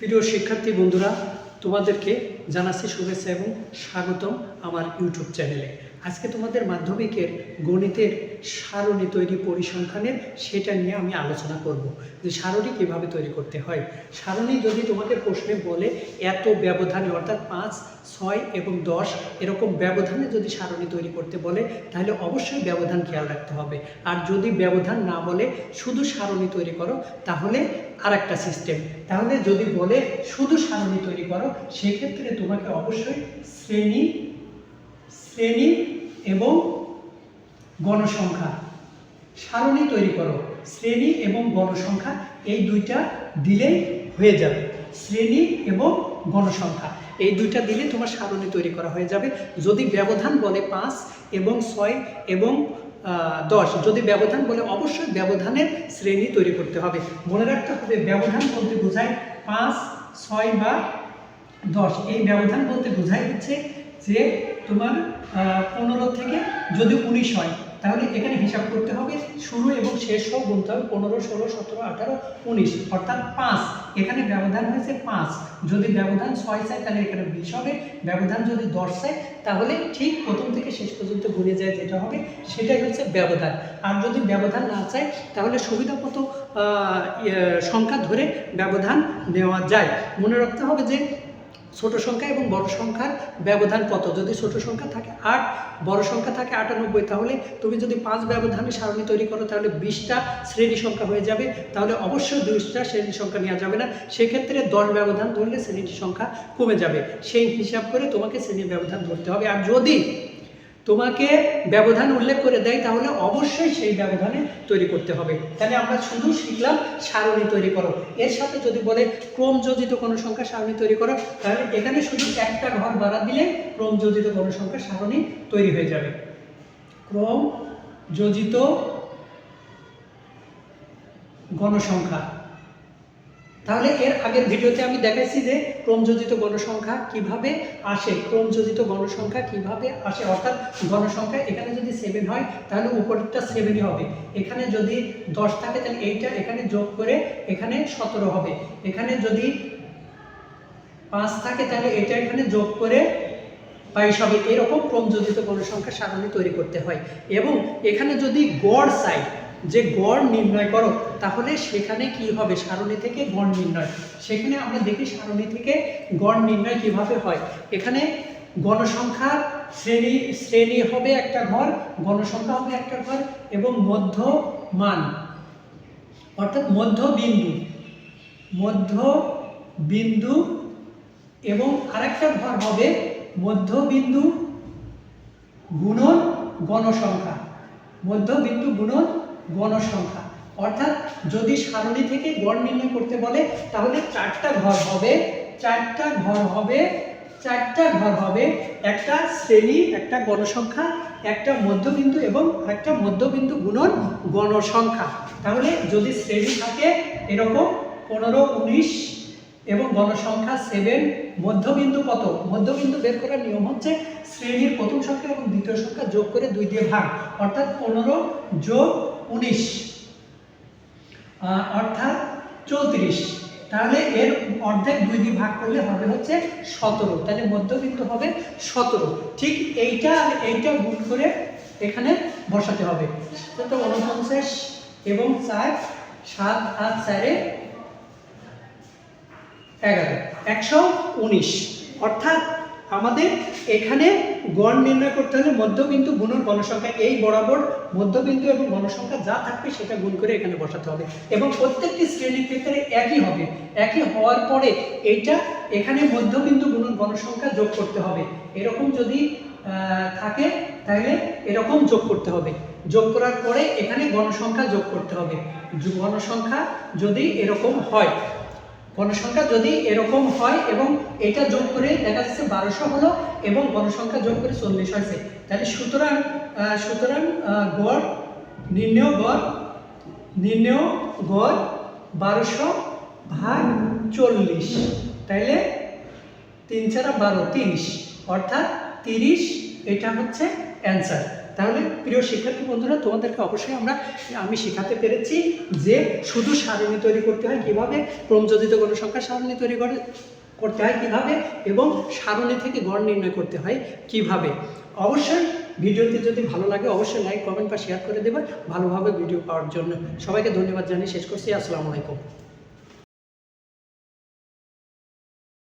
প্রিয় শিক্ষার্থী বন্ধুরা, তোমাদেরকে জানাচ্ছি শুভেচ্ছা এবং স্বাগতম আমার ইউটিউব চ্যানেলে। আজকে তোমাদের মাধ্যমিকের গণিতের সারণী তৈরি পরিসংখ্যানের সেটা নিয়ে আমি আলোচনা করব যে সারণী কিভাবে তৈরি করতে হয়। সারণী যদি তোমাকে প্রশ্নে বলে এত ব্যবধানে অর্থাৎ 5, 6 এবং 10 এরকম ব্যবধানে যদি সারণী তৈরি করতে বলে তাহলে অবশ্যই ব্যবধান খেয়াল রাখতে হবে। আর যদি ব্যবধান না বলে শুধু সারণী তৈরি করো তাহলে আর একটা সিস্টেম। তাহলে যদি বলে শুধু সারণী তৈরি করো সেক্ষেত্রে তোমাকে অবশ্যই শ্রেণী এবং গণসংখ্যা সারণী তৈরি করো। শ্রেণী এবং গণসংখ্যা এই দুইটা দিলেই হয়ে যাবে। শ্রেণী এবং গণসংখ্যা এই দুইটা দিলে তোমার সারণী তৈরি করা হয়ে যাবে। যদি ব্যবধান বলে 5 এবং 6 এবং 10, যদি ব্যবধান বলে অবশ্যই ব্যবধানের শ্রেণী তৈরি করতে হবে। মনে রাখতে হবে ব্যবধান বলতে বোঝায় 5, 6 বা 10। এই ব্যবধান বলতে বোঝায় হচ্ছে যে তোমার 15 থেকে যদি 19 হয় তাহলে এখানে হিসাব করতে হবে, শুরু এবং শেষ সব গুনতে হবে। 15, 16, 17, 18, 19 অর্থাৎ 5। এখানে ব্যবধান হয়েছে 5। যদি ব্যবধান 6 চাই তাহলে এখানে 20 হবে। ব্যবধান যদি 10 চাই তাহলে ঠিক প্রথম থেকে শেষ পর্যন্ত গুনে যায় যেটা হবে সেটাই হচ্ছে ব্যবধান। আর যদি ব্যবধান না চাই তাহলে সুবিধামতো সংখ্যা ধরে ব্যবধান নেওয়া যায়। মনে রাখতে হবে যে ছোট সংখ্যা এবং বড় সংখ্যার ব্যবধান কত। যদি ছোট সংখ্যা থাকে 8, বড় সংখ্যা থাকে 98, তাহলে তুমি যদি 5 ব্যবধানে সারণী তৈরি করো তাহলে 20টা শ্রেণী সংখ্যা হয়ে যাবে। তাহলে অবশ্যই 2টা শ্রেণী সংখ্যা নেওয়া যাবে না। সেক্ষেত্রে 10 ব্যবধান ধরলে শ্রেণীর সংখ্যা কমে যাবে। সেই হিসাব করে তোমাকে শ্রেণীর ব্যবধান ধরতে হবে। আর যদি তোমাকে ব্যবধান উল্লেখ করে দেয় তাহলে অবশ্যই সেই ব্যবধানে তৈরি করতে হবে। তাহলে আমরা শুধু শিখলাম সারণী তৈরি করো। এর সাথে যদি বলে ক্রমযোজিত কোনো সংখ্যা সারণী তৈরি করো তাহলে এখানে শুধু একটা ঘর বাড়া দিলে ক্রমযোজিত কোনো সংখ্যা সারণী তৈরি হয়ে যাবে। ক্রমযোজিত গণসংখ্যা। তাহলে এর আগের ভিডিওতে আমি দেখাইছি যে ক্রমযোজিত গণসংখ্যা কিভাবে আসে, ক্রমযোজিত গণসংখ্যা কিভাবে আসে অর্থাৎ গণসংখ্যা এখানে যদি 7 হয় তাহলে উপরেরটা 7ই হবে। এখানে যদি 10 থাকে তাহলে এইটা এখানে যোগ করে এখানে 17 হবে। এখানে যদি 5 থাকে তাহলে এটা এখানে যোগ করে 22 হবে। এরকম ক্রমযোজিত গণসংখ্যা সারণী তৈরি করতে হয়। এবং এখানে যদি গড় চাই যে গড় নির্ণয় করো তাহলে সেখানে কি হবে, সারণী থেকে গড় নির্ণয়। সেখানে আমরা দেখি সারণী থেকে গড় নির্ণয় কিভাবে হয়। এখানে গণসংখ্যার শ্রেণী হবে একটা ঘর, গণসংখ্যা হবে একটা ঘর এবং মধ্যমান অর্থাৎ মধ্যবিন্দু এবং আরেকটা ঘর হবে মধ্যবিন্দু গুণন গণসংখ্যা। মধ্যবিন্দু গুণন গণসংখ্যা অর্থাৎ যদি সারণী থেকে গড় নির্ণয় করতে বলে তাহলে 4টা ঘর হবে। 4টা ঘর হবে, একটা শ্রেণী, একটা গণসংখ্যা, একটা মধ্যবিন্দু এবং একটা মধ্যবিন্দু গুণন গণসংখ্যা। তাহলে যদি শ্রেণী থাকে এরকম 15, 19 এবং গণসংখ্যা 7, মধ্যবিন্দু কত, মধ্যবিন্দু বের করার নিয়ম হচ্ছে শ্রেণীর প্রথম সংখ্যা এবং দ্বিতীয় সংখ্যা যোগ করে 2 দিয়ে ভাগ অর্থাৎ 15 যোগ 19 অর্থাৎ 34। তাহলে এর অর্ধেক 2 দিয়ে ভাগ করলে হবে হচ্ছে 17। তাহলে মধ্যবিন্দু হবে 17। ঠিক এইটা আর এইটা গুণ করে এখানে বসাতে হবে। 49 এবং 4, 7 আর 4 11, 119। অর্থাৎ আমাদের এখানে গড় নির্ণয় করতে হলে মধ্যবিন্দু গুণন গণসংখ্যা, এই বরাবর মধ্যবিন্দু এবং গণসংখ্যা যা থাকবে সেটা গুণ করে এখানে বসাতে হবে। এবং প্রত্যেকটি শ্রেণীর ক্ষেত্রে একই হবে। একই হওয়ার পরে এইটা এখানে মধ্যবিন্দু গুণন গণসংখ্যা যোগ করতে হবে। এরকম যদি থাকে তাহলে এরকম যোগ করতে হবে। যোগ করার পরে এখানে গণসংখ্যা যোগ করতে হবে। গণসংখ্যা যদি এরকম হয়, গণসংখ্যা যদি এরকম হয় এবং এটা যোগ করে দেখা যাচ্ছে 1200 হলো এবং গণসংখ্যা যোগ করে 40 হয়েছে, তাহলে সুতরাং গড় নির্ণেয় গড় 1200 ভাগ 40, তাইলে 3 4 12 30 অর্থাৎ 30। এটা হচ্ছে অ্যান্সার। তাহলে প্রিয় শিক্ষার্থী বন্ধুরা, তোমাদেরকে অবশ্যই আমি শেখাতে পেরেছি যে শুধু সারণী তৈরি করতে হয় কিভাবে, ক্রমযোজিত গণসংখ্যা সারণী তৈরি করতে হয় কিভাবে, এবং সারণী থেকে গড় নির্ণয় করতে হয় কিভাবে। অবশ্যই ভিডিওটি যদি ভালো লাগে অবশ্যই লাইক, কমেন্ট বা শেয়ার করে দেবে ভালোভাবে ভিডিও পাওয়ার জন্য। সবাইকে ধন্যবাদ জানিয়ে শেষ করছি। আসসালামু আলাইকুম।